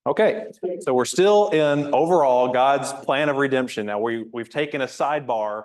Okay, so we're still in overall God's plan of redemption. Now we've taken a sidebar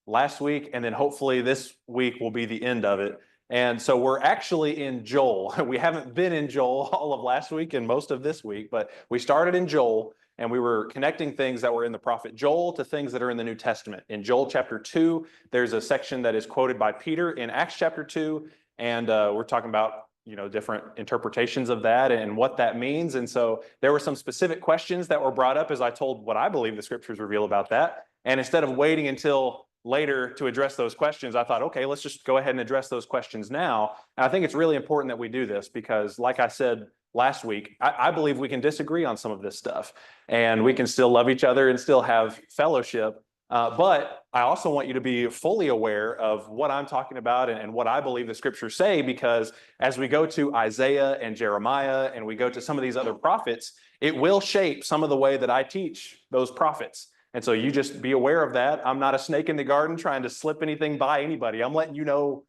last week, and then hopefully this week will be the end of it. And so we're actually in Joel. We haven't been in Joel all of last week and most of this week, but we started in Joel, and we were connecting things that were in the prophet Joel to things that are in the New Testament. In Joel chapter 2, there's a section that is quoted by Peter in Acts chapter 2, and we're talking about different interpretations of that and what that means. And so there were some specific questions that were brought up as I told what I believe the scriptures reveal about that. And instead of waiting until later to address those questions, I thought, okay, let's just go ahead and address those questions now. And I think it's really important that we do this because, like I said last week, I believe we can disagree on some of this stuff and we can still love each other and still have fellowship. But I also want you to be fully aware of what I'm talking about and what I believe the scriptures say, because as we go to Isaiah and Jeremiah and we go to some of these other prophets, it will shape some of the way that I teach those prophets. And so you just be aware of that. I'm not a snake in the garden trying to slip anything by anybody. I'm letting you know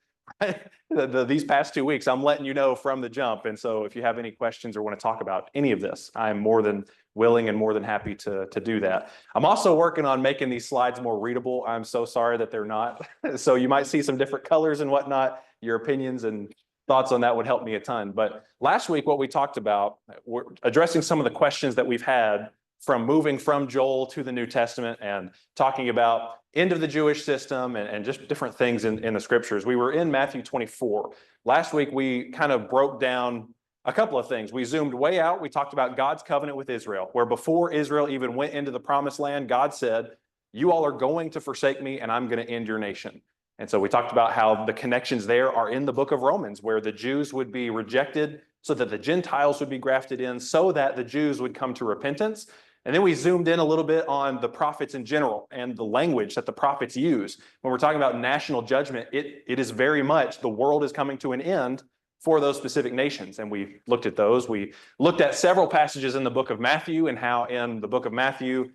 these past 2 weeks, I'm letting you know from the jump. And so if you have any questions or want to talk about any of this, I'm more than willing and more than happy to do that. I'm also working on making these slides more readable. I'm so sorry that they're not. So you might see some different colors and whatnot. Your opinions and thoughts on that would help me a ton. But last week, what we talked about, we're addressing some of the questions that we've had from moving from Joel to the New Testament and talking about end of the Jewish system and just different things in the scriptures. We were in Matthew 24. Last week, we kind of broke down a couple of things. We zoomed way out. We talked about God's covenant with Israel, where before Israel even went into the promised land, God said, you all are going to forsake me and I'm going to end your nation. And so we talked about how the connections there are in the book of Romans, where the Jews would be rejected so that the Gentiles would be grafted in so that the Jews would come to repentance. And then we zoomed in a little bit on the prophets in general and the language that the prophets use. When we're talking about national judgment, it is very much the world is coming to an end for those specific nations. And we looked at those. We looked at several passages in the book of Matthew and how in the book of Matthew,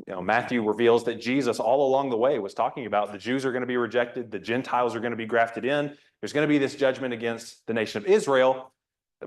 Matthew reveals that Jesus all along the way was talking about the Jews are going to be rejected. The Gentiles are going to be grafted in. There's going to be this judgment against the nation of Israel,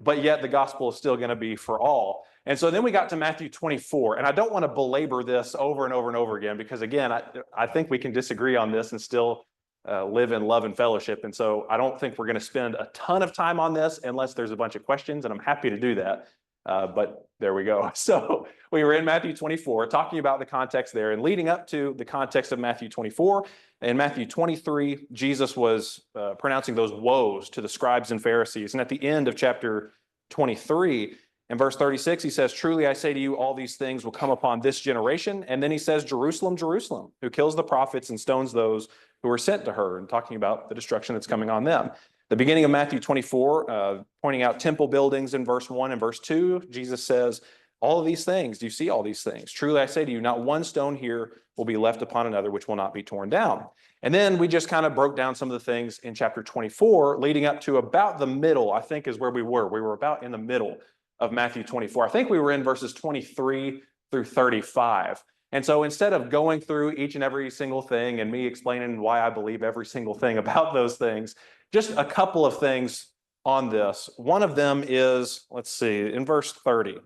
but yet the gospel is still going to be for all. And so then we got to Matthew 24, and I don't want to belabor this over and over and over again, because again, I think we can disagree on this and still live in love and fellowship. And so I don't think we're going to spend a ton of time on this unless there's a bunch of questions, and I'm happy to do that. But there we go. So we were in Matthew 24, talking about the context there and leading up to the context of Matthew 24. In Matthew 23, Jesus was pronouncing those woes to the scribes and Pharisees. And at the end of chapter 23, in verse 36, he says, truly I say to you, all these things will come upon this generation. And then he says, Jerusalem, Jerusalem, who kills the prophets and stones those who are sent to her, and talking about the destruction that's coming on them. The beginning of Matthew 24, pointing out temple buildings in verse 1 and verse 2, Jesus says, all of these things, do you see all these things? Truly I say to you, not one stone here will be left upon another, which will not be torn down. And then we just kind of broke down some of the things in chapter 24, leading up to about the middle, I think is where we were. We were about in the middle of Matthew 24. I think we were in verses 23 through 35. And so instead of going through each and every single thing and me explaining why I believe every single thing about those things, just a couple of things on this. One of them is, let's see, in verse 30.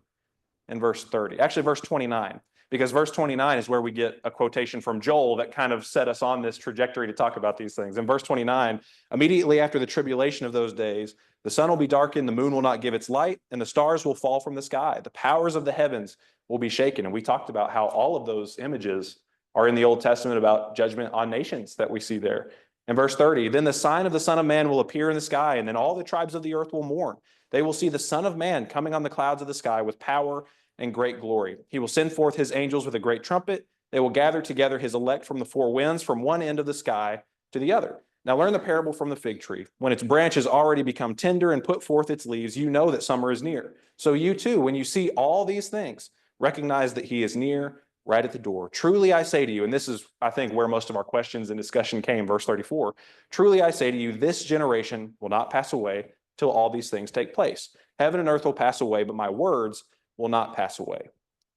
Actually, verse 29. Because verse 29 is where we get a quotation from Joel that kind of set us on this trajectory to talk about these things. In verse 29, immediately after the tribulation of those days, the sun will be darkened, the moon will not give its light, and the stars will fall from the sky. The powers of the heavens will be shaken. And we talked about how all of those images are in the Old Testament about judgment on nations that we see there. In verse 30, then the sign of the Son of Man will appear in the sky, and then all the tribes of the earth will mourn. They will see the Son of Man coming on the clouds of the sky with power and great glory. He will send forth his angels with a great trumpet. They will gather together his elect from the four winds, from one end of the sky to the other. Now learn the parable from the fig tree. When its branch has already become tender and put forth its leaves, you know that summer is near. So you too, when you see all these things, recognize that he is near, right at the door. Truly I say to you, and this is, I think, where most of our questions and discussion came, verse 34. Truly I say to you, this generation will not pass away till all these things take place. Heaven and earth will pass away, but my words will not pass away.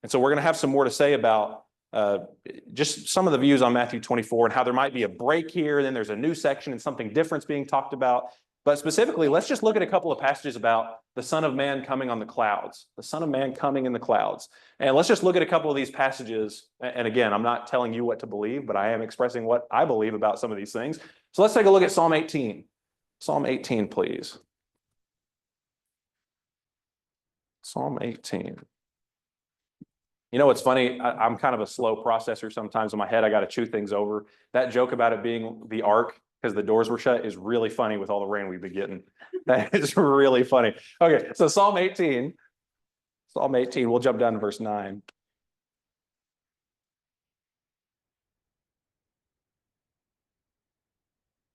And so we're going to have some more to say about just some of the views on Matthew 24 and how there might be a break here, and then there's a new section and something different's being talked about. But specifically, let's just look at a couple of passages about the Son of Man coming on the clouds, the Son of Man coming in the clouds. And let's just look at a couple of these passages. And again, I'm not telling you what to believe, but I am expressing what I believe about some of these things. So let's take a look at Psalm 18. Psalm 18, please. Psalm 18. You know what's funny? I'm kind of a slow processor sometimes in my head. I got to chew things over. That joke about it being the ark because the doors were shut is really funny with all the rain we've been getting. That is really funny. Okay, so Psalm 18. Psalm 18, we'll jump down to verse 9.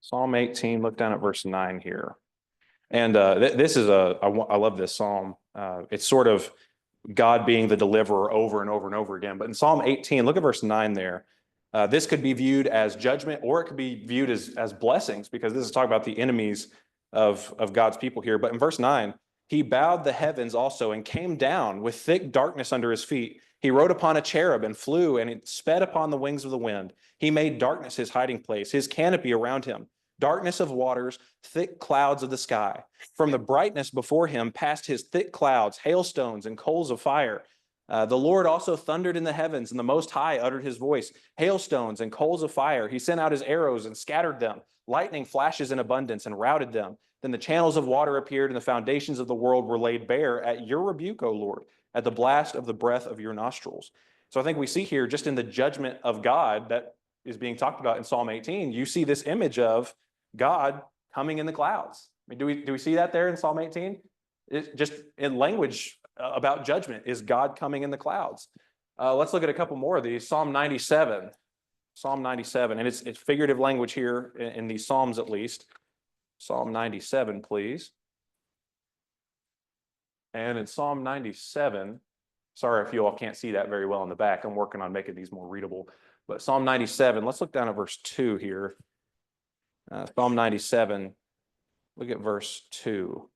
Psalm 18, look down at verse 9 here. And this is I love this psalm. It's sort of God being the deliverer over and over and over again. But in Psalm 18, look at verse 9 there. This could be viewed as judgment, or it could be viewed as blessings, because this is talking about the enemies of God's people here. But in verse 9, he bowed the heavens also and came down with thick darkness under his feet. He rode upon a cherub and flew, and it sped upon the wings of the wind. He made darkness his hiding place, his canopy around him. Darkness of waters, thick clouds of the sky. From the brightness before him passed his thick clouds, hailstones and coals of fire. The Lord also thundered in the heavens, and the Most High uttered his voice. Hailstones and coals of fire. He sent out his arrows and scattered them. Lightning flashes in abundance and routed them. Then the channels of water appeared, and the foundations of the world were laid bare at your rebuke, O Lord, at the blast of the breath of your nostrils. So I think we see here, just in the judgment of God that is being talked about in Psalm 18, you see this image of God coming in the clouds. I mean, do we see that there in Psalm 18? It's just in language about judgment, is God coming in the clouds. Let's look at a couple more of these. Psalm 97. Psalm 97, and it's figurative language here in these Psalms at least. Psalm 97, please. And in Psalm 97, sorry if you all can't see that very well in the back. I'm working on making these more readable. But Psalm 97, let's look down at verse 2 here. Psalm 97, look at verse 2.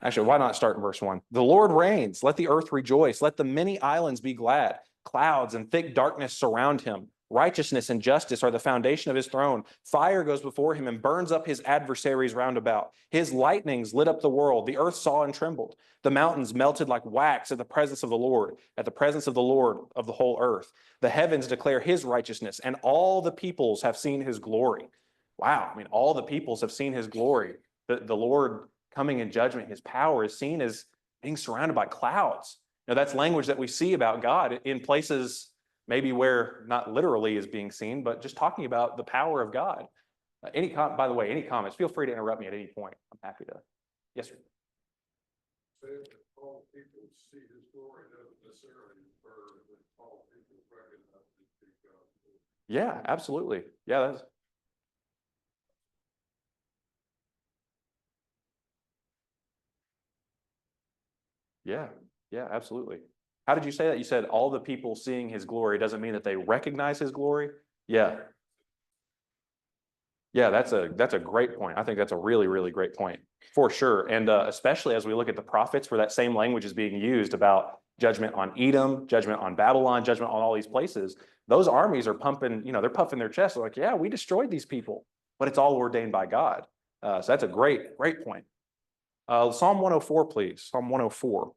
Actually, why not start in verse 1? The Lord reigns, let the earth rejoice, let the many islands be glad. Clouds and thick darkness surround him. Righteousness and justice are the foundation of his throne. Fire goes before him and burns up his adversaries round about. His lightnings lit up the world. The earth saw and trembled. The mountains melted like wax at the presence of the Lord, at the presence of the Lord of the whole earth. The heavens declare his righteousness, and all the peoples have seen his glory. Wow, I mean, all the peoples have seen his glory. The Lord coming in judgment, his power is seen as being surrounded by clouds. Now, that's language that we see about God in places maybe where not literally is being seen, but just talking about the power of God. By the way, any comments, feel free to interrupt me at any point. I'm happy to. Yes, sir. All people see his glory, doesn't necessarily infer that all people recognize his God. Yeah, absolutely. Yeah, that's. Yeah, absolutely. How did you say that? You said all the people seeing his glory doesn't mean that they recognize his glory? Yeah. Yeah, that's a great point. I think that's a really, really great point for sure. And especially as we look at the prophets, where that same language is being used about judgment on Edom, judgment on Babylon, judgment on all these places. Those armies are pumping, they're puffing their chests. They're like, yeah, we destroyed these people, but it's all ordained by God. So that's a great, great point. Psalm 104, please. Psalm 104.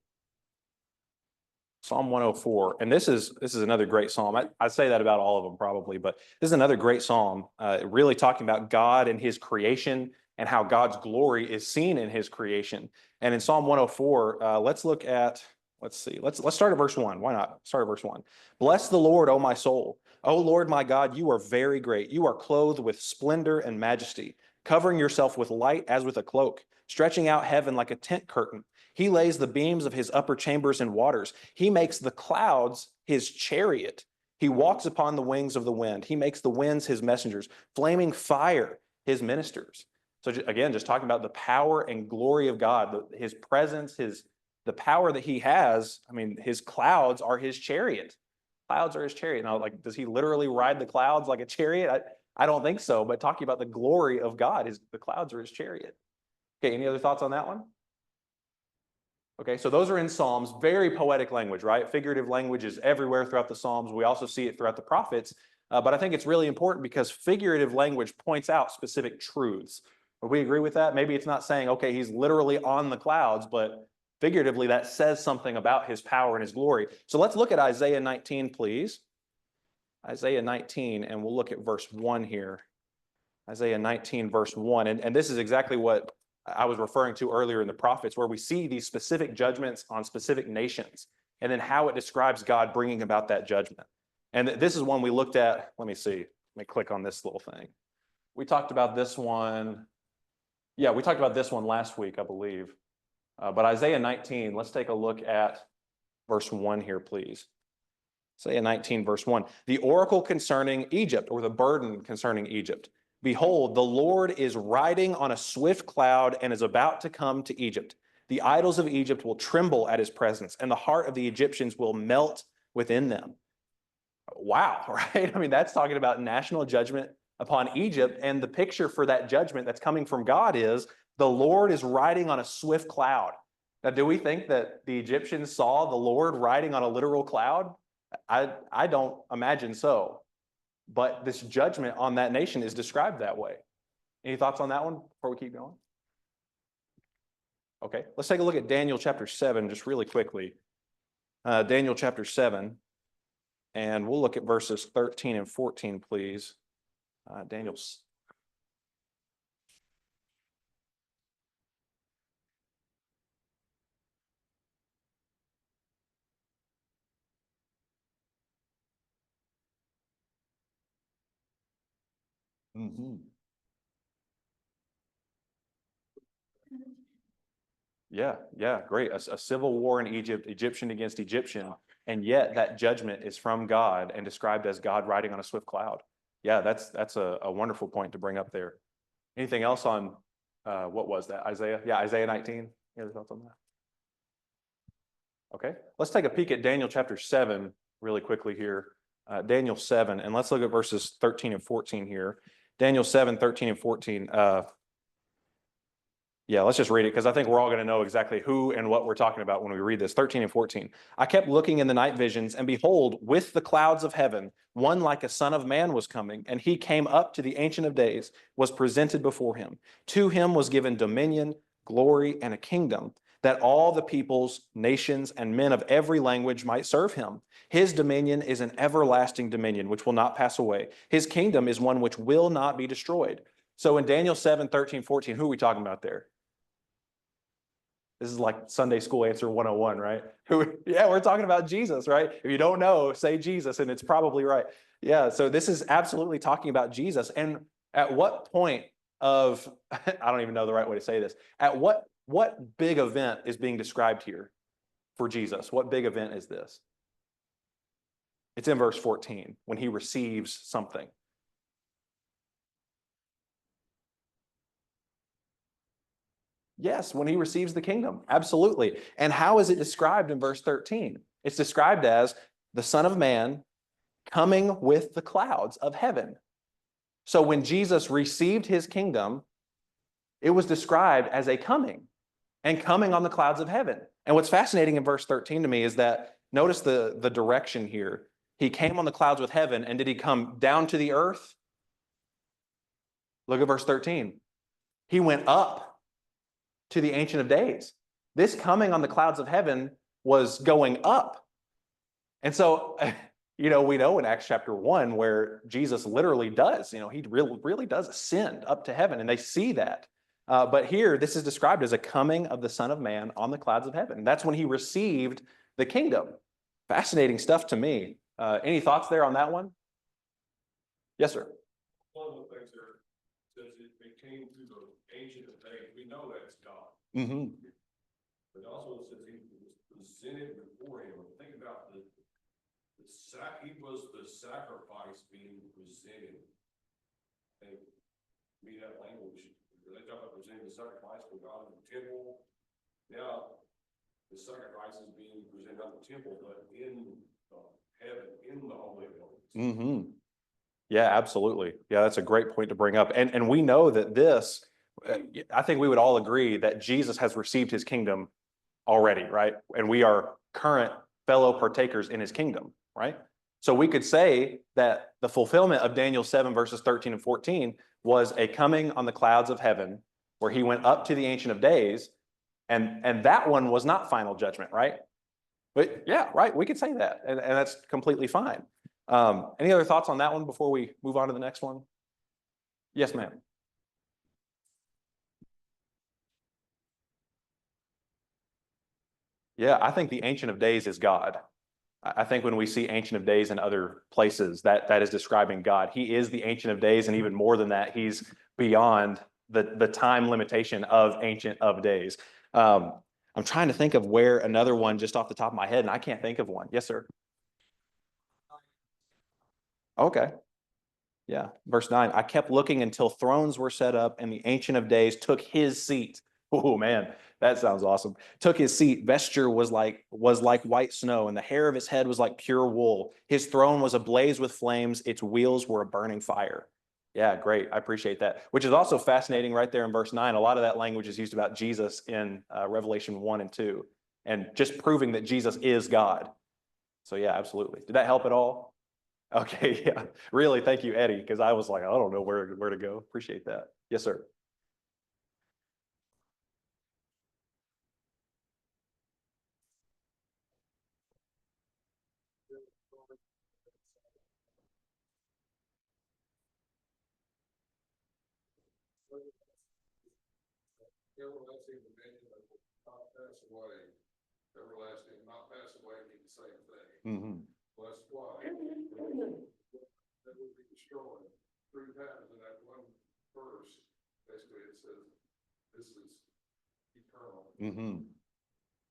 Psalm 104. And this is another great psalm. I say that about all of them probably, but this is another great psalm, really talking about God and his creation and how God's glory is seen in his creation. And in Psalm 104, let's start at verse 1. Why not? Start at verse 1. Bless the Lord, O my soul. O Lord my God, you are very great. You are clothed with splendor and majesty, covering yourself with light as with a cloak, stretching out heaven like a tent curtain. He lays the beams of his upper chambers in waters. He makes the clouds his chariot. He walks upon the wings of the wind. He makes the winds his messengers, flaming fire his ministers. So again, just talking about the power and glory of God, his presence, the power that he has. I mean, his clouds are his chariot. Clouds are his chariot. Now, does he literally ride the clouds like a chariot? I don't think so. But talking about the glory of God, the clouds are his chariot. Okay, any other thoughts on that one? Okay, so those are in Psalms, very poetic language, right? Figurative language is everywhere throughout the Psalms. We also see it throughout the prophets. But I think it's really important because figurative language points out specific truths. Would we agree with that? Maybe it's not saying, okay, he's literally on the clouds, but figuratively that says something about his power and his glory. So let's look at Isaiah 19, please. Isaiah 19, and we'll look at verse 1 here. Isaiah 19, verse 1. And this is exactly what I was referring to earlier in the prophets, where we see these specific judgments on specific nations, and then how it describes God bringing about that judgment. And this is one we looked at. Let me see. Let me click on this little thing. We talked about this one. Yeah, we talked about this one last week, I believe. But Isaiah 19, let's take a look at verse 1 here, please. Isaiah 19, verse 1. The oracle concerning Egypt, or the burden concerning Egypt. Behold, the Lord is riding on a swift cloud and is about to come to Egypt. The idols of Egypt will tremble at his presence, and the heart of the Egyptians will melt within them. Wow, right? I mean, that's talking about national judgment upon Egypt, and the picture for that judgment that's coming from God is the Lord is riding on a swift cloud. Now, do we think that the Egyptians saw the Lord riding on a literal cloud? I don't imagine so. But this judgment on that nation is described that way. Any thoughts on that one before we keep going? Okay, let's take a look at Daniel chapter 7 just really quickly. Daniel chapter 7, and we'll look at verses 13 and 14, please. Daniel's. Yeah, great. A civil war in Egypt, Egyptian against Egyptian, and yet that judgment is from God and described as God riding on a swift cloud. Yeah, that's a wonderful point to bring up there. Anything else on what was that? Isaiah? Yeah, Isaiah 19. Any other thoughts on that? Okay, let's take a peek at Daniel chapter 7 really quickly here. Daniel 7, and let's look at verses 13 and 14 here. Daniel 7, 13 and 14. Yeah, let's just read it because I think we're all going to know exactly who and what we're talking about when we read this. 13 and 14. I kept looking in the night visions, and behold, with the clouds of heaven, one like a son of man was coming, and he came up to the Ancient of Days, was presented before him. To him was given dominion, glory, and a kingdom, that all the peoples, nations, and men of every language might serve him. His dominion is an everlasting dominion, which will not pass away. His kingdom is one which will not be destroyed. So in Daniel 7, 13, 14, who are we talking about there? This is like Sunday school answer 101, right? Yeah, we're talking about Jesus, right? If you don't know, say Jesus, and it's probably right. Yeah, so this is absolutely talking about Jesus. And at what point of, I don't even know the right way to say this, at what big event is being described here for Jesus? What big event is this? It's in verse 14, when he receives something. Yes, when he receives the kingdom. Absolutely. And how is it described in verse 13? It's described as the Son of Man coming with the clouds of heaven. So when Jesus received his kingdom, it was described as a coming and coming on the clouds of heaven. And what's fascinating in verse 13 to me is that notice the direction here. He came on the clouds with heaven, and did he come down to the earth? Look at verse 13. He went up to the Ancient of Days. This coming on the clouds of heaven was going up. And so, we know in Acts chapter 1 where Jesus literally does, he really does ascend up to heaven, and they see that. But here, this is described as a coming of the Son of Man on the clouds of heaven. That's when he received the kingdom. Fascinating stuff to me. Any thoughts there on that one? Yes, sir. One of the things there says it came through the Ancient of Days. We know that's God. Mm-hmm. But also it says he was presented before him. Think about he was the sacrifice being presented. And read that language. They talk about presenting the sacrifice for God in the temple. Now, the sacrifice is being presented not in the temple, but in heaven, in the Holy of Holies. Mm-hmm. Yeah, absolutely. Yeah, that's a great point to bring up. And we know that this, I think we would all agree that Jesus has received his kingdom already, right? And we are current fellow partakers in his kingdom, right? So we could say that the fulfillment of Daniel 7 verses 13 and 14 was a coming on the clouds of heaven where he went up to the Ancient of Days, and that one was not final judgment, right? But yeah, right, we could say that, and that's completely fine. Any other thoughts on that one before we move on to the next one? Yes, ma'am. Yeah, I think the Ancient of Days is God. I think when we see Ancient of Days in other places, that is describing God. He is the Ancient of Days, and even more than that, he's beyond the time limitation of Ancient of Days. Um, I'm trying to think of where another one just off the top of my head, and I can't think of one. Yes, sir. Okay. Yeah. Verse 9, I kept looking until thrones were set up and the Ancient of Days took his seat. Oh man, that sounds awesome. Took his seat. Vesture was like white snow, and the hair of his head was like pure wool. His throne was ablaze with flames, its wheels were a burning fire. Yeah, great. I appreciate that. Which is also fascinating right there in verse 9. A lot of that language is used about Jesus in Revelation 1 and 2, and just proving that Jesus is God. So yeah, absolutely. Did that help at all? Okay, yeah, really, thank you, Eddie, because I was like, I don't know where to go. Appreciate that. Yes, sir. Everlasting dominion that will not pass away. Everlasting, not pass away, mean the same thing. Hmm. Well, that's why. That will be destroyed 3 times in that one verse. Basically, it says, this is eternal. Hmm.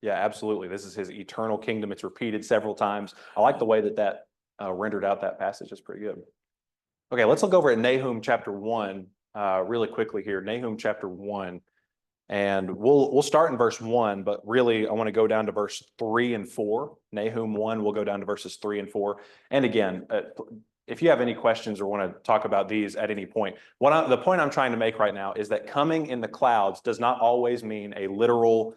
Yeah, absolutely. This is his eternal kingdom. It's repeated several times. I like the way that rendered out that passage. It's pretty good. Okay, let's look over at Nahum chapter 1 really quickly here. Nahum chapter 1. And we'll start in verse 1, but really I want to go down to verse 3 and 4. Nahum 1, we'll go down to verses 3 and 4. And again, if you have any questions or want to talk about these at any point, the point I'm trying to make right now is that coming in the clouds does not always mean a literal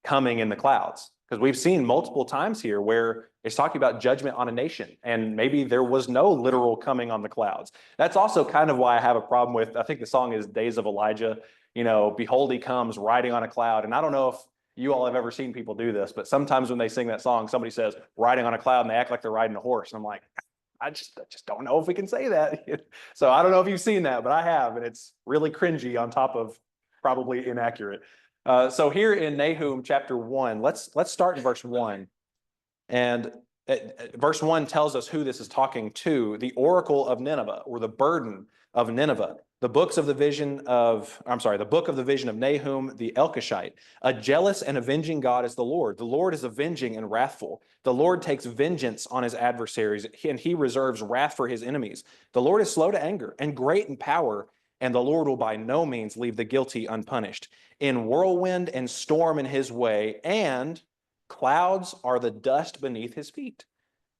coming in the clouds. Because we've seen multiple times here where it's talking about judgment on a nation, and maybe there was no literal coming on the clouds. That's also kind of why I have a problem with, I think the song is Days of Elijah, behold, he comes riding on a cloud. And I don't know if you all have ever seen people do this, but sometimes when they sing that song, somebody says riding on a cloud and they act like they're riding a horse. And I'm like, I just don't know if we can say that. So I don't know if you've seen that, but I have, and it's really cringy on top of probably inaccurate. So here in Nahum chapter 1, let's start in verse 1. And verse 1 tells us who this is talking to: the oracle of Nineveh, or the burden of Nineveh. The book of the vision of Nahum the Elkoshite. A jealous and avenging God is the Lord. The Lord is avenging and wrathful. The Lord takes vengeance on his adversaries, and he reserves wrath for his enemies. The Lord is slow to anger and great in power, and the Lord will by no means leave the guilty unpunished. In whirlwind and storm in his way, and clouds are the dust beneath his feet.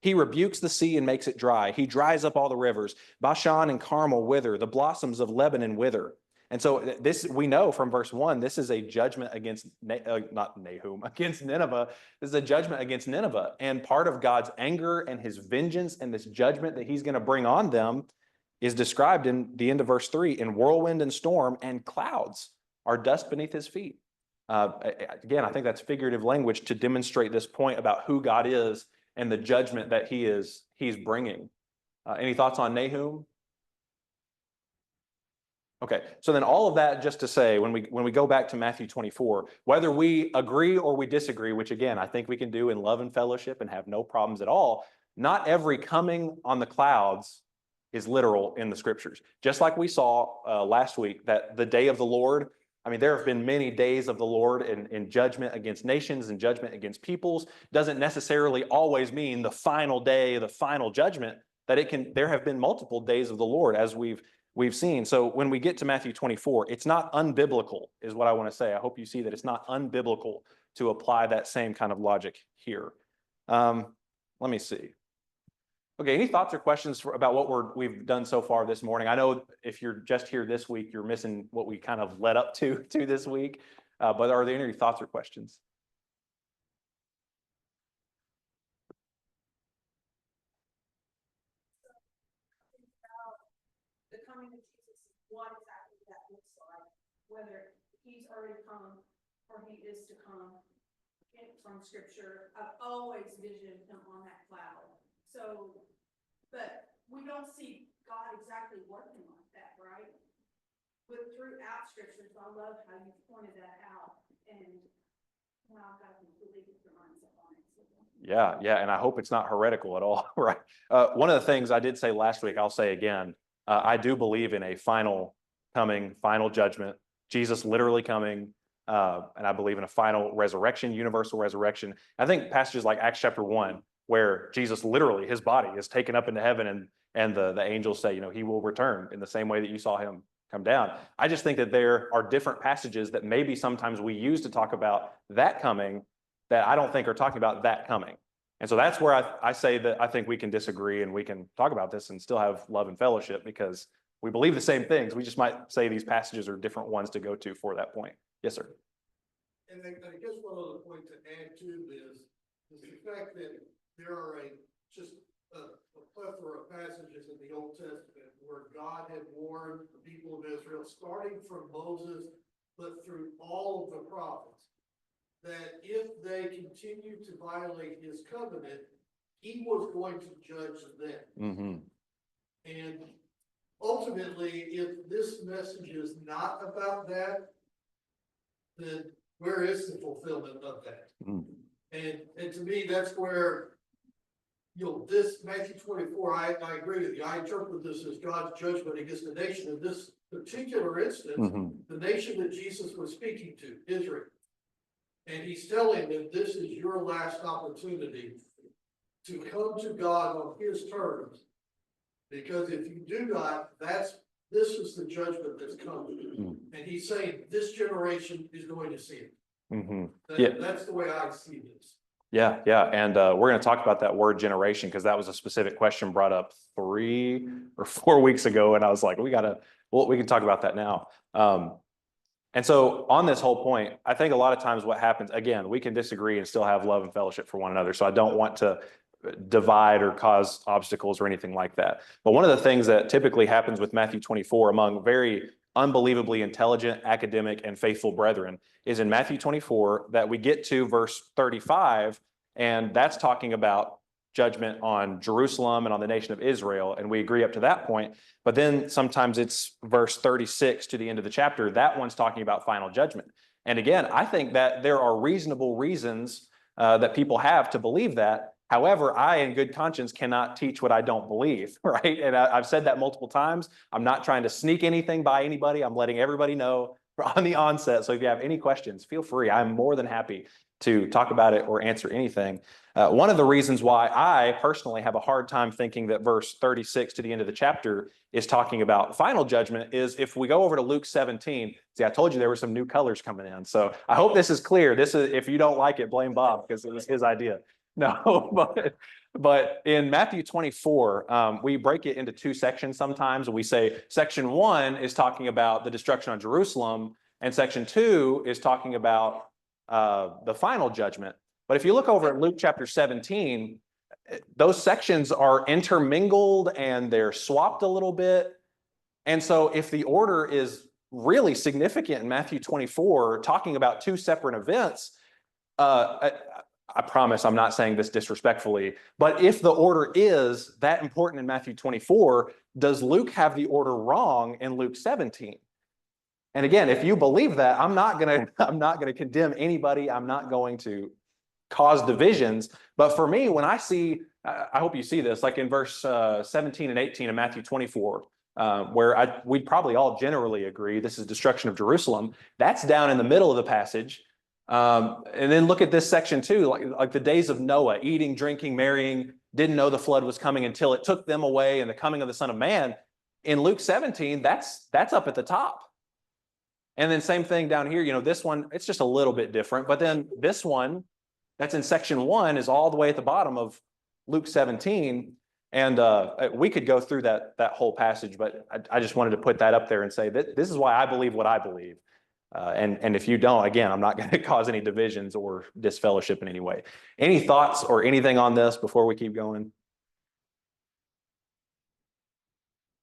He rebukes the sea and makes it dry. He dries up all the rivers. Bashan and Carmel wither. The blossoms of Lebanon wither. And so this, we know from verse 1, this is a judgment against, not Nahum, against Nineveh. This is a judgment against Nineveh. And part of God's anger and his vengeance and this judgment that he's going to bring on them is described in the end of verse 3. In whirlwind and storm and clouds are dust beneath his feet. Again, I think that's figurative language to demonstrate this point about who God is and the judgment that he's bringing. Any thoughts on Nahum? Okay, so then all of that just to say, when we go back to Matthew 24, whether we agree or we disagree, which again I think we can do in love and fellowship and have no problems at all, not every coming on the clouds is literal in the scriptures. Just like we saw last week, that the day of the Lord, I mean, there have been many days of the Lord in judgment against nations and judgment against peoples. Doesn't necessarily always mean the final day, the final judgment. There have been multiple days of the Lord, as we've seen. So when we get to Matthew 24, it's not unbiblical, is what I want to say. I hope you see that it's not unbiblical to apply that same kind of logic here. Let me see. Okay, any thoughts or questions about what we've done so far this morning? I know if you're just here this week, you're missing what we kind of led up to this week. But are there any thoughts or questions? The coming of Jesus, what exactly that looks like, whether he's already come, or he is to come from scripture. I've always visioned him on that cloud. So, but we don't see God exactly working like that, right? But throughout scriptures, I love how you pointed that out, and now I've got a completely different mindset on it. Yeah, and I hope it's not heretical at all, right? One of the things I did say last week, I'll say again, I do believe in a final coming, final judgment, Jesus literally coming, and I believe in a final resurrection, universal resurrection. I think passages like Acts chapter 1, where Jesus literally, his body is taken up into heaven, and the angels say, he will return in the same way that you saw him come down. I just think that there are different passages that maybe sometimes we use to talk about that coming that I don't think are talking about that coming. And so that's where I say that I think we can disagree and we can talk about this and still have love and fellowship because we believe the same things. We just might say these passages are different ones to go to for that point. Yes, sir. And I guess one other point to add to this is the fact that there are just a plethora of passages in the Old Testament where God had warned the people of Israel, starting from Moses, but through all of the prophets, that if they continued to violate his covenant, he was going to judge them. Mm-hmm. And ultimately, if this message is not about that, then where is the fulfillment of that? Mm-hmm. And to me, that's where, this Matthew 24, I agree with you. I interpret this as God's judgment against the nation. In this particular instance, mm-hmm. the nation that Jesus was speaking to, Israel. And he's telling them this is your last opportunity to come to God on his terms. Because if you do not, this is the judgment that's coming. Mm-hmm. And he's saying this generation is going to see it. Mm-hmm. That's the way I see this. Yeah. And we're going to talk about that word generation because that was a specific question brought up 3 or 4 weeks ago. And I was like, we can talk about that now. And so on this whole point, I think a lot of times what happens, again, we can disagree and still have love and fellowship for one another. So I don't want to divide or cause obstacles or anything like that. But one of the things that typically happens with Matthew 24 among very unbelievably intelligent, academic, and faithful brethren is in Matthew 24 that we get to verse 35, and that's talking about judgment on Jerusalem and on the nation of Israel, and we agree up to that point. But then sometimes it's verse 36 to the end of the chapter. That one's talking about final judgment. And again, I think that there are reasonable reasons that people have to believe that. However, I, in good conscience, cannot teach what I don't believe, right? And I've said that multiple times. I'm not trying to sneak anything by anybody. I'm letting everybody know on the onset. So if you have any questions, feel free. I'm more than happy to talk about it or answer anything. One of the reasons why I personally have a hard time thinking that verse 36 to the end of the chapter is talking about final judgment is if we go over to Luke 17. See, I told you there were some new colors coming in. So I hope this is clear. This is, if you don't like it, blame Bob because it was his idea. No, but in Matthew 24, we break it into 2 sections sometimes. We say section 1 is talking about the destruction of Jerusalem, and section 2 is talking about the final judgment. But if you look over at Luke chapter 17, those sections are intermingled and they're swapped a little bit. And so if the order is really significant in Matthew 24, talking about 2 separate events, I promise I'm not saying this disrespectfully, but if the order is that important in Matthew 24, does Luke have the order wrong in Luke 17? And again, if you believe that, I'm not going to condemn anybody. I'm not going to cause divisions. But for me, when I see, I hope you see this, like in verse 17 and 18 of Matthew 24, where we'd probably all generally agree this is destruction of Jerusalem. That's down in the middle of the passage. And then look at this section too, like the days of Noah, eating, drinking, marrying, didn't know the flood was coming until it took them away, and the coming of the Son of Man. In Luke 17, that's up at the top. And then same thing down here, this one, it's just a little bit different. But then this one, that's in section 1, is all the way at the bottom of Luke 17. And we could go through that whole passage, but I just wanted to put that up there and say that this is why I believe what I believe. And if you don't, again, I'm not going to cause any divisions or disfellowship in any way. Any thoughts or anything on this before we keep going?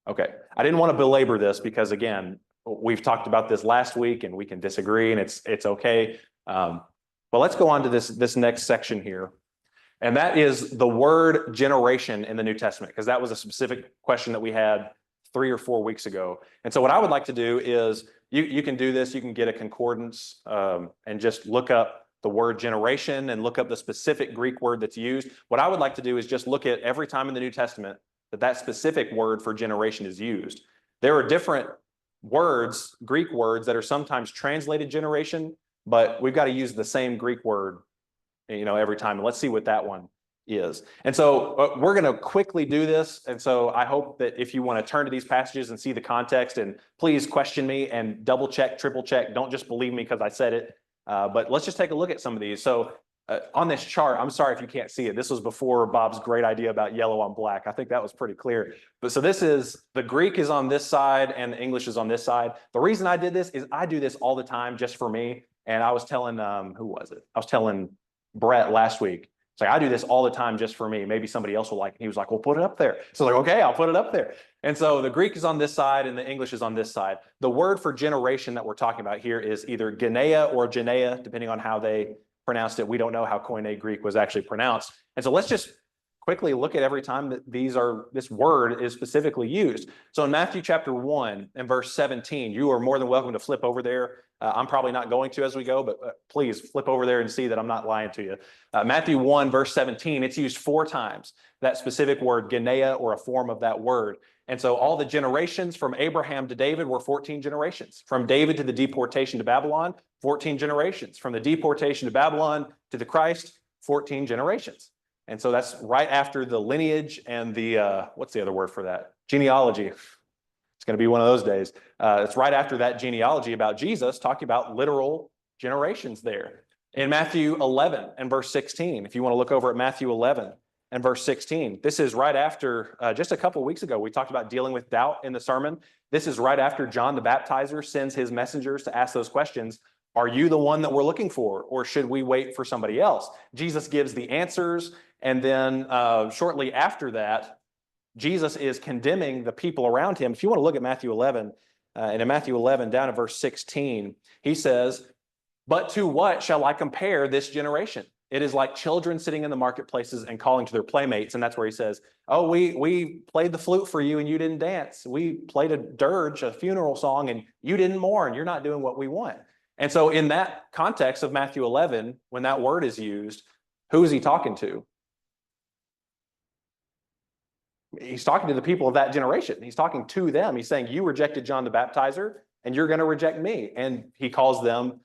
Okay. I didn't want to belabor this because, again, we've talked about this last week and we can disagree and it's okay. But let's go on to this next section here. And that is the word generation in the New Testament, because that was a specific question that we had 3 or 4 weeks ago. And so what I would like to do is you can do this. You can get a concordance and just look up the word generation and look up the specific Greek word that's used. What I would like to do is just look at every time in the New Testament that specific word for generation is used. There are different words, Greek words, that are sometimes translated generation, but we've got to use the same Greek word, every time. And let's see what that one is. And so we're going to quickly do this. And so I hope that if you want to turn to these passages and see the context, and please question me and double check, triple check. Don't just believe me because I said it. But let's just take a look at some of these. So on this chart, I'm sorry if you can't see it. This was before Bob's great idea about yellow on black. I think that was pretty clear. But so this is, the Greek is on this side and the English is on this side. The reason I did this is I do this all the time just for me. And I was telling, who was it? I was telling Brett last week. It's like, I do this all the time just for me. Maybe somebody else will like it. He was like, well, put it up there. So like, okay, I'll put it up there. And so the Greek is on this side and the English is on this side. The word for generation that we're talking about here is either Genea or Genea, depending on how they pronounced it. We don't know how Koine Greek was actually pronounced. And so let's just quickly look at every time that this word is specifically used. So in Matthew chapter 1 and verse 17, you are more than welcome to flip over there. I'm probably not going to as we go, but please flip over there and see that I'm not lying to you. Matthew 1 verse 17, it's used 4 times, that specific word, Genea, or a form of that word. And so all the generations from Abraham to David were 14 generations. From David to the deportation to Babylon, 14 generations. From the deportation to Babylon to the Christ, 14 generations. And so that's right after the lineage and the, what's the other word for that? Genealogy. It's going to be one of those days. It's right after that genealogy about Jesus, talking about literal generations there. In Matthew 11 and verse 16, if you want to look over at Matthew 11 and verse 16, this is right after, just a couple of weeks ago, we talked about dealing with doubt in the sermon. This is right after John the Baptizer sends his messengers to ask those questions. Are you the one that we're looking for, or should we wait for somebody else? Jesus gives the answers, and then shortly after that, Jesus is condemning the people around him. If you want to look at Matthew 11, and in Matthew 11, down at verse 16, he says, but to what shall I compare this generation? It is like children sitting in the marketplaces and calling to their playmates. And that's where he says, oh, we played the flute for you and you didn't dance. We played a dirge, a funeral song, and you didn't mourn. You're not doing what we want. And so in that context of Matthew 11, when that word is used, who is he talking to? He's talking to the people of that generation. He's talking to them. He's saying, you rejected John the Baptizer and you're going to reject me. And he calls them,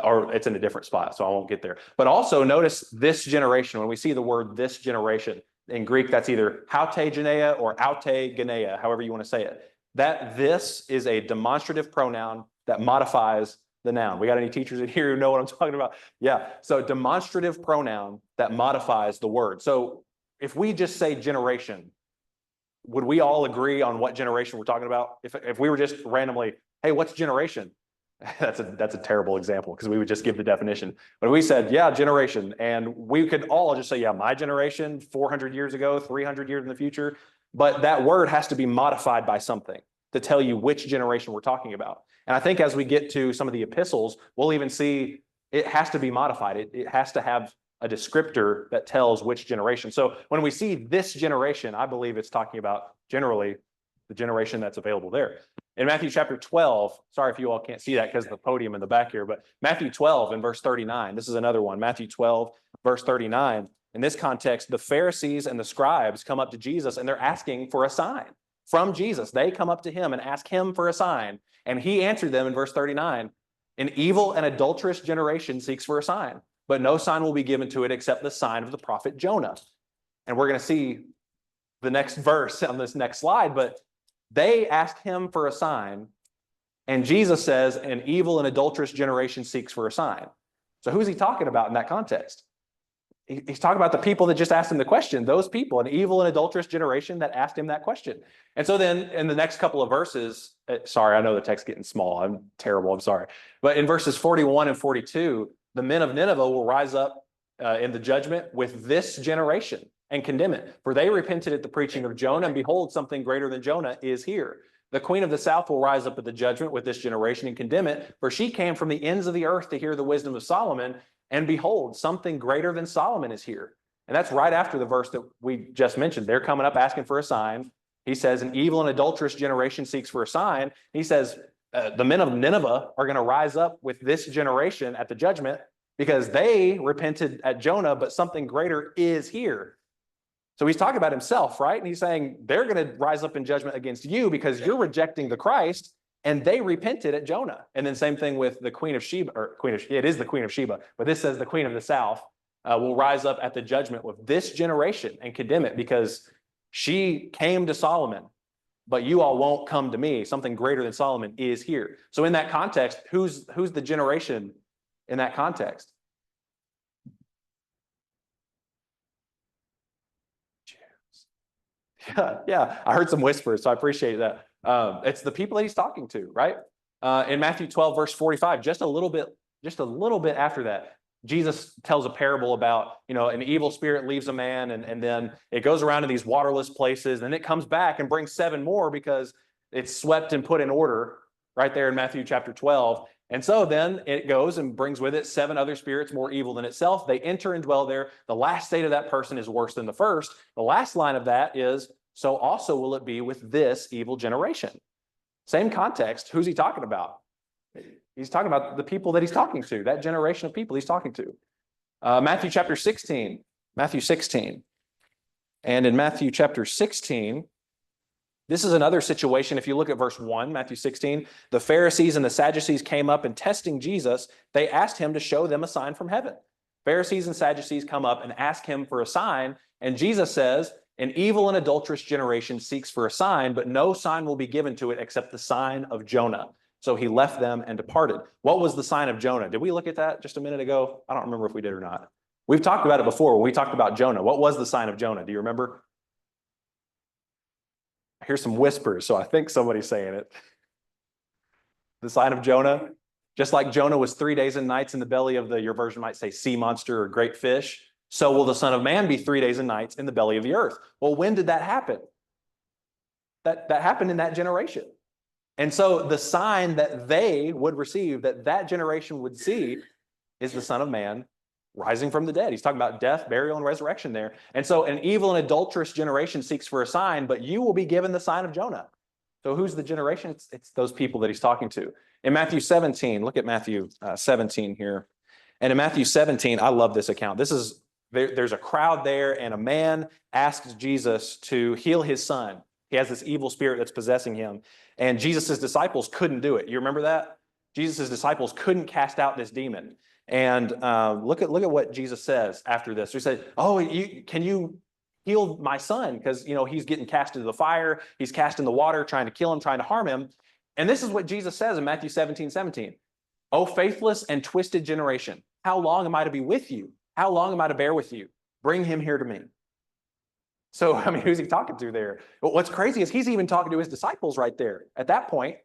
or it's in a different spot, so I won't get there. But also notice this generation. When we see the word this generation, in Greek, that's either haute genea or aute genea, however you want to say it. That this is a demonstrative pronoun that modifies the noun. We got any teachers in here who know what I'm talking about? Yeah. So demonstrative pronoun that modifies the word. So if we just say generation, would we all agree on what generation we're talking about? If we were just randomly, hey, what's generation? That's a terrible example because we would just give the definition. But we said, yeah, generation. And we could all just say, yeah, my generation, 400 years ago, 300 years in the future. But that word has to be modified by something to tell you which generation we're talking about. And I think as we get to some of the epistles, we'll even see it has to be modified. It has to have a descriptor that tells which generation. So when we see this generation, I believe it's talking about generally the generation that's available there. In Matthew chapter 12, sorry if you all can't see that because of the podium in the back here, but Matthew 12 and verse 39, this is another one, Matthew 12, verse 39. In this context, the Pharisees and the scribes come up to Jesus and they're asking for a sign from Jesus. They come up to him and ask him for a sign. And he answered them in verse 39, an evil and adulterous generation seeks for a sign, but no sign will be given to it except the sign of the prophet Jonah. And we're going to see the next verse on this next slide, but they asked him for a sign, and Jesus says, an evil and adulterous generation seeks for a sign. So who's he talking about in that context? He's talking about the people that just asked him the question, those people, an evil and adulterous generation that asked him that question. And so then in the next couple of verses, sorry, I know the text's getting small. I'm terrible. I'm sorry. But in verses 41 and 42, the men of Nineveh will rise up in the judgment with this generation and condemn it. For they repented at the preaching of Jonah, and behold, something greater than Jonah is here. The queen of the south will rise up at the judgment with this generation and condemn it, for she came from the ends of the earth to hear the wisdom of Solomon, and behold, something greater than Solomon is here. And that's right after the verse that we just mentioned. They're coming up asking for a sign. He says, an evil and adulterous generation seeks for a sign. He says, the men of Nineveh are going to rise up with this generation at the judgment because they repented at Jonah, but something greater is here. So he's talking about himself, right? And he's saying they're going to rise up in judgment against you because you're rejecting the Christ, and they repented at Jonah. And then same thing with the queen of Sheba, it is the queen of Sheba, but this says the queen of the south will rise up at the judgment with this generation and condemn it because she came to Solomon, but you all won't come to me. Something greater than Solomon is here. So in that context, who's the generation in that context? Yeah, I heard some whispers, so I appreciate that. It's the people that he's talking to, right? In Matthew 12, verse 45, just a little bit after that, Jesus tells a parable about, an evil spirit leaves a man and then it goes around to these waterless places and it comes back and brings 7 more because it's swept and put in order right there in Matthew chapter 12. And so then it goes and brings with it 7 other spirits more evil than itself. They enter and dwell there. The last state of that person is worse than the first. The last line of that is, so also will it be with this evil generation. Same context. Who's he talking about? He's talking about the people that he's talking to, that generation of people he's talking to. Matthew chapter 16. And in Matthew chapter 16, this is another situation. If you look at verse 1, Matthew 16, the Pharisees and the Sadducees came up and testing Jesus, they asked him to show them a sign from heaven. Pharisees and Sadducees come up and ask him for a sign, and Jesus says, an evil and adulterous generation seeks for a sign, but no sign will be given to it except the sign of Jonah. So he left them and departed. What was the sign of Jonah? Did we look at that just a minute ago? I don't remember if we did or not. We've talked about it before when we talked about Jonah. What was the sign of Jonah? Do you remember? I hear some whispers, so I think somebody's saying it. The sign of Jonah, just like Jonah was 3 days and nights in the belly of your version might say sea monster or great fish, so will the Son of Man be 3 days and nights in the belly of the earth. Well, when did that happen? That happened in that generation. And so the sign that they would receive, that generation would see, is the Son of Man rising from the dead. He's talking about death, burial, and resurrection there. And so an evil and adulterous generation seeks for a sign, but you will be given the sign of Jonah. So who's the generation? It's those people that he's talking to. In Matthew 17, look at Matthew 17 here. And in Matthew 17, I love this account. There's a crowd there, and a man asks Jesus to heal his son. He has this evil spirit that's possessing him. And Jesus' disciples couldn't do it. You remember that? Jesus' disciples couldn't cast out this demon. And look at what Jesus says after this. He said, can you heal my son? Because, he's getting cast into the fire. He's cast in the water, trying to kill him, trying to harm him. And this is what Jesus says in Matthew 17:17. O faithless and twisted generation, how long am I to be with you? How long am I to bear with you? Bring him here to me. So, who's he talking to there? But what's crazy is he's even talking to his disciples right there at that point.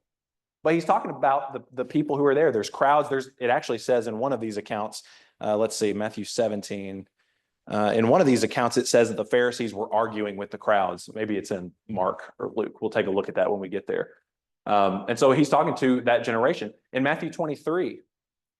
But he's talking about the people who are there. There's crowds. It actually says in one of these accounts, let's see, Matthew 17. In one of these accounts, it says that the Pharisees were arguing with the crowds. Maybe it's in Mark or Luke. We'll take a look at that when we get there. And so he's talking to that generation. In Matthew 23,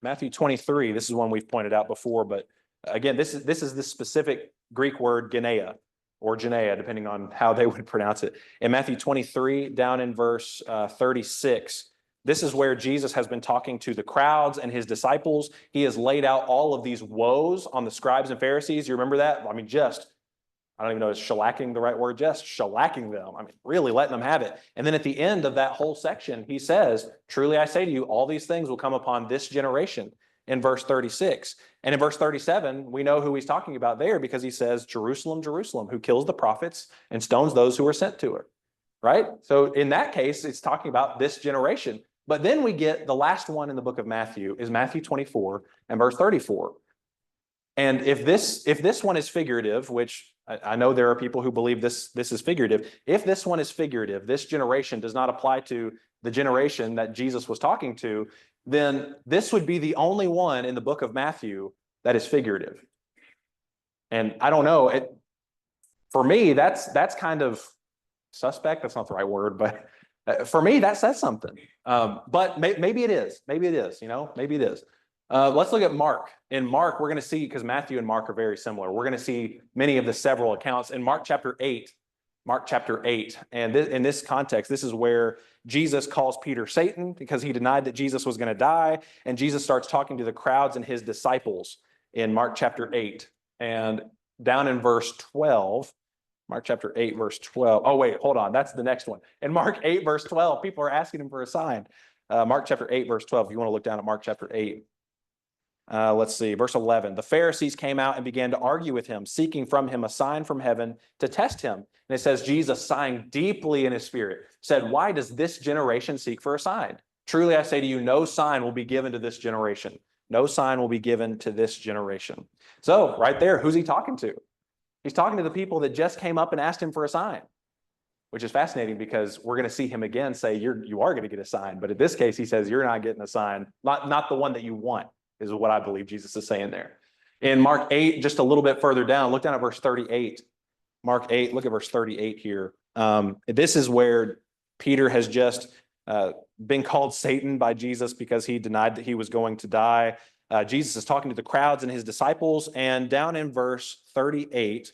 this is one we've pointed out before, but again, this is this specific Greek word, genea, or genea, depending on how they would pronounce it. In Matthew 23, down in verse 36, this is where Jesus has been talking to the crowds and his disciples. He has laid out all of these woes on the scribes and Pharisees. You remember that? I don't even know if shellacking the right word, just shellacking them. Really letting them have it. And then at the end of that whole section, he says, truly I say to you, all these things will come upon this generation, in verse 36. And in verse 37, we know who he's talking about there because he says, Jerusalem, Jerusalem, who kills the prophets and stones those who are sent to her. Right? So in that case, it's talking about this generation. But then we get the last one in the book of Matthew is Matthew 24 and verse 34. And if this one is figurative, which I know there are people who believe this is figurative. If this one is figurative, this generation does not apply to the generation that Jesus was talking to, then this would be the only one in the book of Matthew that is figurative. And I don't know, for me, that's kind of suspect. That's not the right word, but For me, that says something. But maybe it is. Maybe it is, maybe it is. Let's look at Mark. In Mark, we're going to see, because Matthew and Mark are very similar, we're going to see many of the several accounts. In Mark chapter 8, and in this context, this is where Jesus calls Peter Satan because he denied that Jesus was going to die. And Jesus starts talking to the crowds and his disciples in Mark chapter 8. And down in verse 12, Mark chapter 8, verse 12. Oh, wait, hold on. That's the next one. In Mark 8, verse 12, people are asking him for a sign. Mark chapter 8, verse 12, if you want to look down at Mark chapter 8. Let's see, verse 11. The Pharisees came out and began to argue with him, seeking from him a sign from heaven to test him. And it says, Jesus, sighing deeply in his spirit, said, why does this generation seek for a sign? Truly, I say to you, no sign will be given to this generation. No sign will be given to this generation. So right there, who's he talking to? He's talking to the people that just came up and asked him for a sign, which is fascinating because we're going to see him again say, you are going to get a sign. But in this case, he says, you're not getting a sign, not the one that you want, is what I believe Jesus is saying there. In Mark 8, just a little bit further down, look down at verse 38. Mark 8, look at verse 38 here. This is where Peter has just been called Satan by Jesus because he denied that he was going to die. Jesus is talking to the crowds and his disciples, and down in verse 38,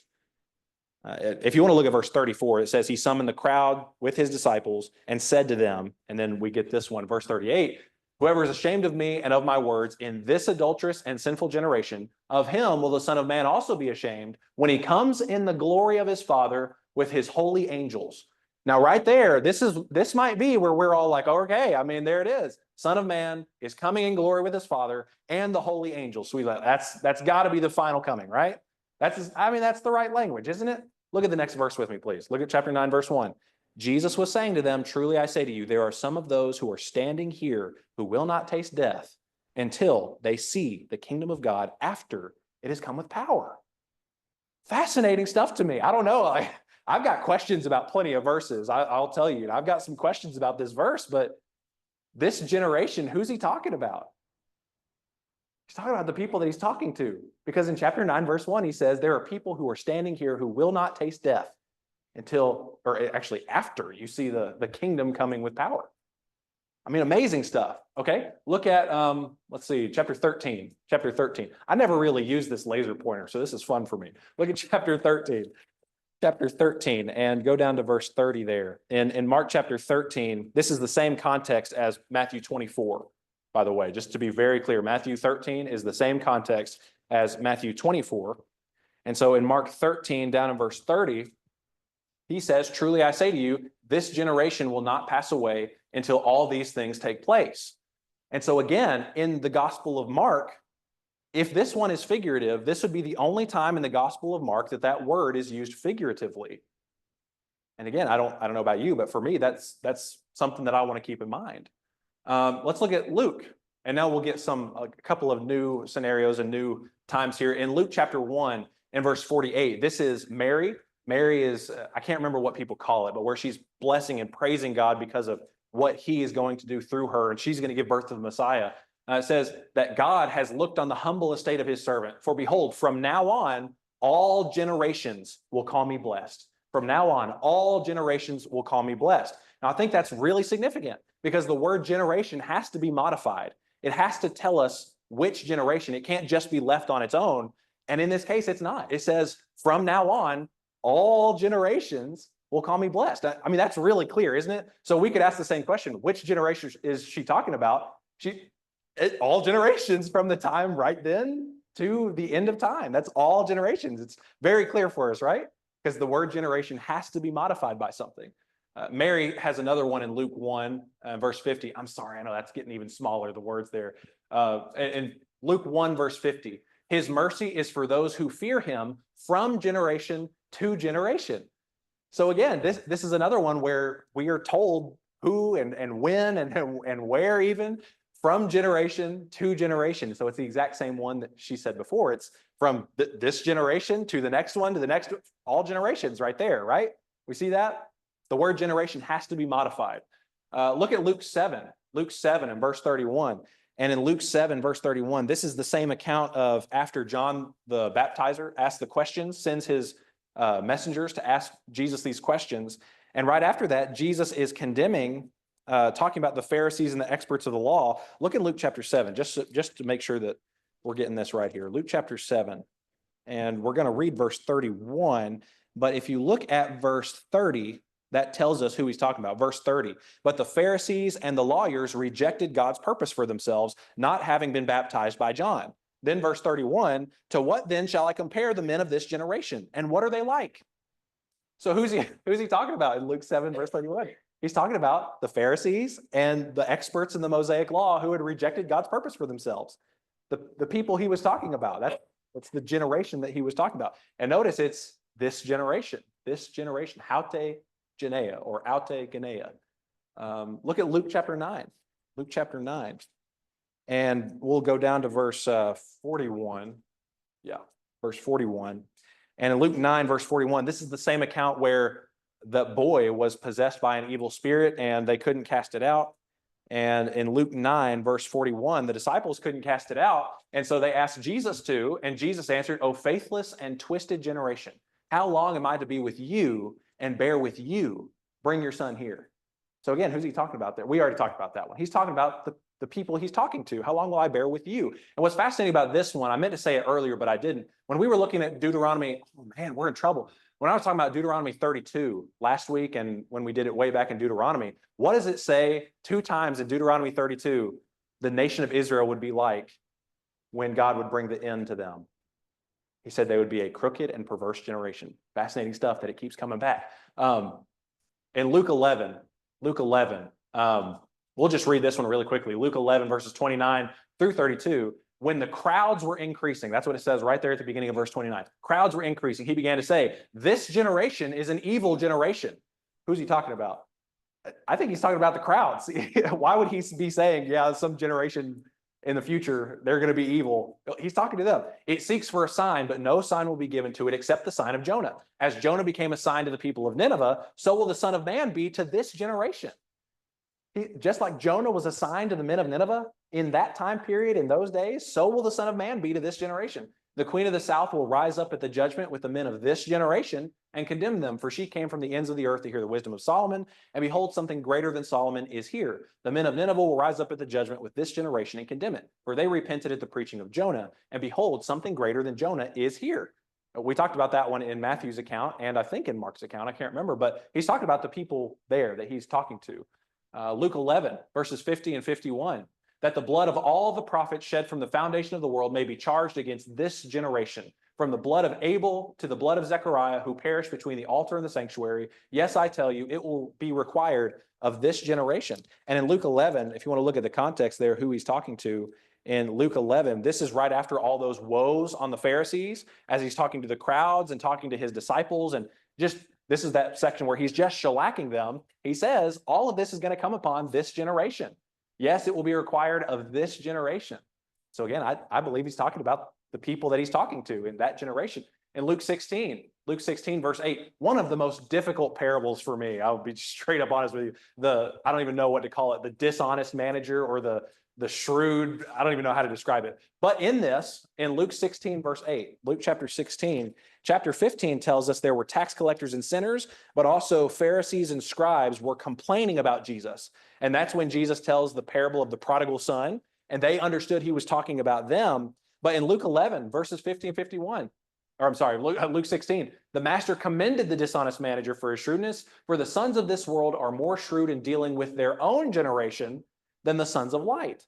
if you want to look at verse 34, it says he summoned the crowd with his disciples and said to them, and then we get this one, verse 38, whoever is ashamed of me and of my words in this adulterous and sinful generation, of him will the Son of Man also be ashamed when he comes in the glory of his Father with his holy angels. Now, right there, this might be where we're all like, okay, I mean, there it is. Son of Man is coming in glory with his Father and the holy angels. So that's got to be the final coming, right? That's the right language, isn't it? Look at the next verse with me, please. Look at chapter 9, verse 1. Jesus was saying to them, truly I say to you, there are some of those who are standing here who will not taste death until they see the kingdom of God after it has come with power. Fascinating stuff to me. I don't know. I've got questions about plenty of verses. I'll tell you, I've got some questions about this verse, but this generation, who's he talking about? He's talking about the people that he's talking to, because in chapter 9, verse 1, he says, there are people who are standing here who will not taste death until, or actually after you see the kingdom coming with power. I mean, amazing stuff. Okay, look at, let's see, chapter 13. I never really used this laser pointer, so this is fun for me. Look at chapter 13, and go down to verse 30 there. In Mark chapter 13, this is the same context as Matthew 24, by the way, just to be very clear. Matthew 13 is the same context as Matthew 24. And so in Mark 13, down in verse 30, he says, truly I say to you, this generation will not pass away until all these things take place. And so again, in the Gospel of Mark, if this one is figurative, this would be the only time in the Gospel of Mark that word is used figuratively. And again, I don't know about you, but for me, that's something that I want to keep in mind. Let's look at Luke, and now we'll get a couple of new scenarios and new times here. In Luke chapter 1 and verse 48, this is Mary. Mary is, I can't remember what people call it, but where she's blessing and praising God because of what he is going to do through her, and she's going to give birth to the Messiah. It says that God has looked on the humble estate of his servant. For behold, from now on, all generations will call me blessed. From now on, all generations will call me blessed. Now, I think that's really significant because the word generation has to be modified. It has to tell us which generation. It can't just be left on its own. And in this case, it's not. It says, from now on, all generations will call me blessed. I mean, that's really clear, isn't it? So we could ask the same question. Which generation is she talking about? All generations from the time right then to the end of time. That's all generations. It's very clear for us, right? Because the word generation has to be modified by something. Mary has another one in Luke 1, verse 50. I'm sorry, I know that's getting even smaller, the words there. In Luke 1, verse 50, his mercy is for those who fear him from generation to generation. So again, this is another one where we are told who and when and where even, from generation to generation. So it's the exact same one that she said before. It's from this generation to the next one to the next, all generations right there, right? We see that? The word generation has to be modified. Look at Luke 7 and verse 31. And in Luke 7, verse 31, this is the same account of after John the baptizer asks the questions, sends his messengers to ask Jesus these questions. And right after that, Jesus is condemning, talking about the Pharisees and the experts of the law. Look in Luke chapter 7, just to make sure that we're getting this right here. Luke chapter 7, and we're going to read verse 31. But if you look at verse 30, that tells us who he's talking about. Verse 30, but the Pharisees and the lawyers rejected God's purpose for themselves, not having been baptized by John. Then verse 31, to what then shall I compare the men of this generation? And what are they like? So who's he talking about in Luke 7, verse 31? He's talking about the Pharisees and the experts in the Mosaic law who had rejected God's purpose for themselves. The people he was talking about. That's the generation that he was talking about. And notice it's this generation, haute genea or aute genea. Look at Luke chapter 9. Luke chapter 9. And we'll go down to verse 41. Yeah, verse 41. And in Luke 9, verse 41, this is the same account where the boy was possessed by an evil spirit and they couldn't cast it out. And in Luke 9, verse 41, the disciples couldn't cast it out. And so they asked Jesus to, and Jesus answered, "O faithless and twisted generation, how long am I to be with you and bear with you? Bring your son here." So again, who's he talking about there? We already talked about that one. He's talking about the people he's talking to. How long will I bear with you? And what's fascinating about this one, I meant to say it earlier, but I didn't. When we were looking at Deuteronomy, oh man, we're in trouble. When I was talking about Deuteronomy 32 last week, and when we did it way back in Deuteronomy, what does it say 2 times in Deuteronomy 32 the nation of Israel would be like when God would bring the end to them? He said they would be a crooked and perverse generation. Fascinating stuff that it keeps coming back. In Luke 11, we'll just read this one really quickly. Luke 11, verses 29 through 32. When the crowds were increasing, that's what it says right there at the beginning of verse 29. Crowds were increasing. He began to say, this generation is an evil generation. Who's he talking about? I think he's talking about the crowds. Why would he be saying, yeah, some generation in the future, they're going to be evil? He's talking to them. It seeks for a sign, but no sign will be given to it except the sign of Jonah. As Jonah became a sign to the people of Nineveh, so will the Son of Man be to this generation. Just like Jonah was a sign to the men of Nineveh in that time period, in those days, so will the Son of Man be to this generation. The queen of the south will rise up at the judgment with the men of this generation and condemn them, for she came from the ends of the earth to hear the wisdom of Solomon, and behold, something greater than Solomon is here. The men of Nineveh will rise up at the judgment with this generation and condemn it, for they repented at the preaching of Jonah, and behold, something greater than Jonah is here. We talked about that one in Matthew's account, and I think in Mark's account, I can't remember, but he's talking about the people there that he's talking to. Luke 11, verses 50 and 51, that the blood of all the prophets shed from the foundation of the world may be charged against this generation, from the blood of Abel to the blood of Zechariah, who perished between the altar and the sanctuary. Yes, I tell you, it will be required of this generation. And in Luke 11, if you want to look at the context there, who he's talking to, in Luke 11, this is right after all those woes on the Pharisees, as he's talking to the crowds and talking to his disciples, and just this is that section where he's just shellacking them. He says, all of this is going to come upon this generation. Yes, it will be required of this generation. So again, I believe he's talking about the people that he's talking to in that generation. In Luke 16, verse 8, one of the most difficult parables for me, I'll be straight up honest with you, I don't even know what to call it, the dishonest manager or the shrewd, I don't even know how to describe it. But in Luke 16, verse 8, Luke chapter 16, chapter 15 tells us there were tax collectors and sinners, but also Pharisees and scribes were complaining about Jesus. And that's when Jesus tells the parable of the prodigal son, and they understood he was talking about them. But in Luke 11, verses 50 and 51, or I'm sorry, Luke 16, the master commended the dishonest manager for his shrewdness, for the sons of this world are more shrewd in dealing with their own generation than the sons of light.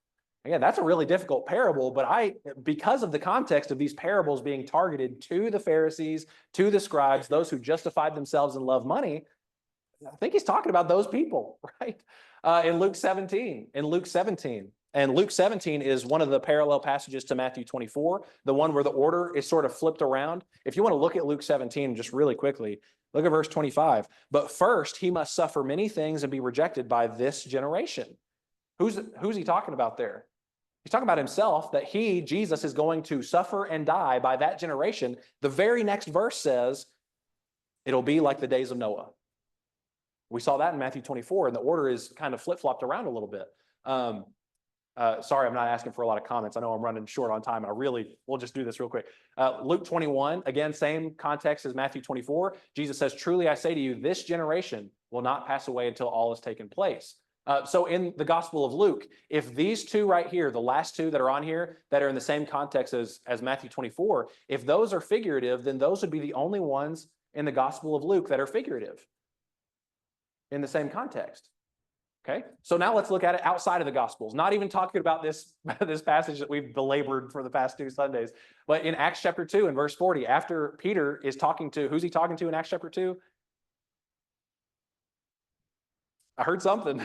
Again, that's a really difficult parable, but because of the context of these parables being targeted to the Pharisees, to the scribes, those who justified themselves and love money, I think he's talking about those people, right? In Luke 17, and Luke 17 is one of the parallel passages to Matthew 24, the one where the order is sort of flipped around. If you want to look at Luke 17 just really quickly, look at verse 25. But first, he must suffer many things and be rejected by this generation. Who's he talking about there? He's talking about himself, that Jesus, is going to suffer and die by that generation. The very next verse says, it'll be like the days of Noah. We saw that in Matthew 24, and the order is kind of flip-flopped around a little bit. Sorry, I'm not asking for a lot of comments. I know I'm running short on time, and we'll just do this real quick. Luke 21, again, same context as Matthew 24. Jesus says, truly I say to you, this generation will not pass away until all has taken place. So in the Gospel of Luke, if these two right here, the last two that are on here, that are in the same context as Matthew 24, if those are figurative, then those would be the only ones in the Gospel of Luke that are figurative in the same context. Okay, so now let's look at it outside of the Gospels, not even talking about this passage that we've belabored for the past 2 Sundays, but in Acts chapter 2 and verse 40, after Peter is talking to, who's he talking to in Acts chapter 2? I heard something.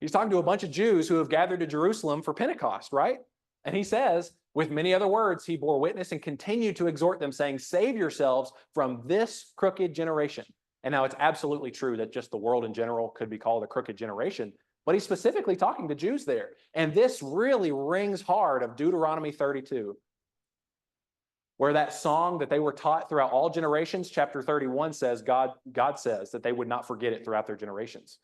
He's talking to a bunch of Jews who have gathered to Jerusalem for Pentecost, right? And he says, with many other words, he bore witness and continued to exhort them, saying, save yourselves from this crooked generation. And now it's absolutely true that just the world in general could be called a crooked generation, but he's specifically talking to Jews there. And this really rings hard of Deuteronomy 32, where that song that they were taught throughout all generations, chapter 31 says, God says that they would not forget it throughout their generations.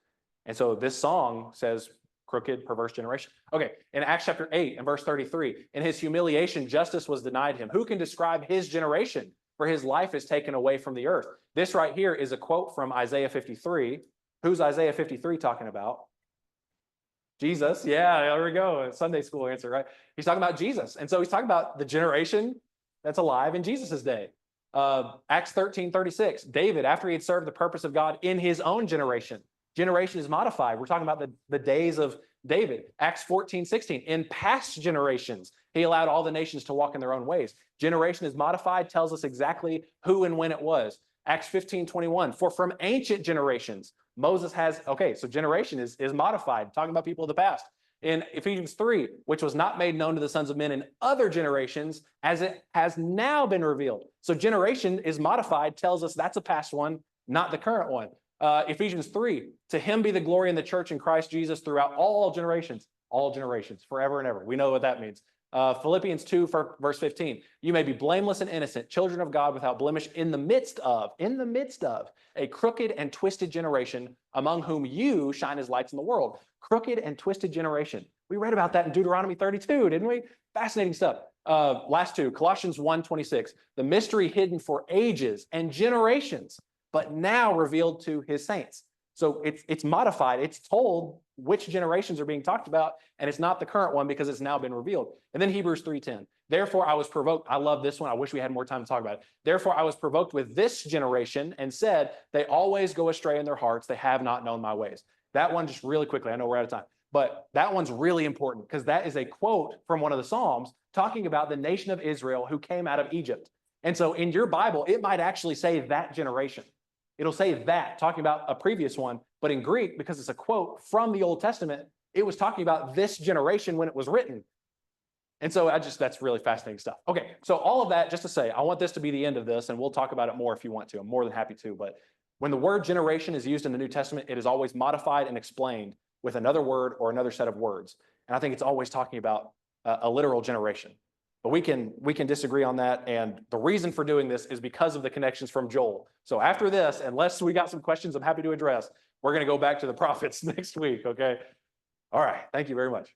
And so this song says, crooked, perverse generation. Okay, in Acts chapter 8 and verse 33, in his humiliation, justice was denied him. Who can describe his generation? For his life is taken away from the earth. This right here is a quote from Isaiah 53. Who's Isaiah 53 talking about? Jesus. Yeah, there we go. Sunday school answer, right? He's talking about Jesus. And so he's talking about the generation that's alive in Jesus' day. Acts 13:36, David, after he had served the purpose of God in his own generation. Generation is modified. We're talking about the days of David. Acts 14:16, in past generations, he allowed all the nations to walk in their own ways. Generation is modified, tells us exactly who and when it was. Acts 15:21, for from ancient generations, Moses has, okay, so generation is modified, talking about people of the past. In Ephesians 3, which was not made known to the sons of men in other generations, as it has now been revealed. So generation is modified, tells us that's a past one, not the current one. Ephesians 3, to him be the glory in the church in Christ Jesus throughout all generations, forever and ever. We know what that means. Philippians 2, verse 15, you may be blameless and innocent, children of God without blemish in the midst of a crooked and twisted generation among whom you shine as lights in the world. Crooked and twisted generation. We read about that in Deuteronomy 32, didn't we? Fascinating stuff. Last two, Colossians 1:26, the mystery hidden for ages and generations, but now revealed to his saints. So it's modified. It's told which generations are being talked about, and it's not the current one because it's now been revealed. And then Hebrews 3:10. Therefore I was provoked. I love this one. I wish we had more time to talk about it. Therefore I was provoked with this generation and said, they always go astray in their hearts. They have not known my ways. That one just really quickly. I know we're out of time, but that one's really important because that is a quote from one of the Psalms talking about the nation of Israel who came out of Egypt. And so in your Bible, it might actually say that generation. It'll say that, talking about a previous one, but in Greek, because it's a quote from the Old Testament, it was talking about this generation when it was written. And so that's really fascinating stuff. Okay, so all of that just to say, I want this to be the end of this, and we'll talk about it more if you want to. I'm more than happy to, but when the word generation is used in the New Testament, it is always modified and explained with another word or another set of words. And I think it's always talking about a literal generation. But we can disagree on that. And the reason for doing this is because of the connections from Joel. So after this, unless we got some questions I'm happy to address, we're going to go back to the prophets next week, okay? All right. Thank you very much.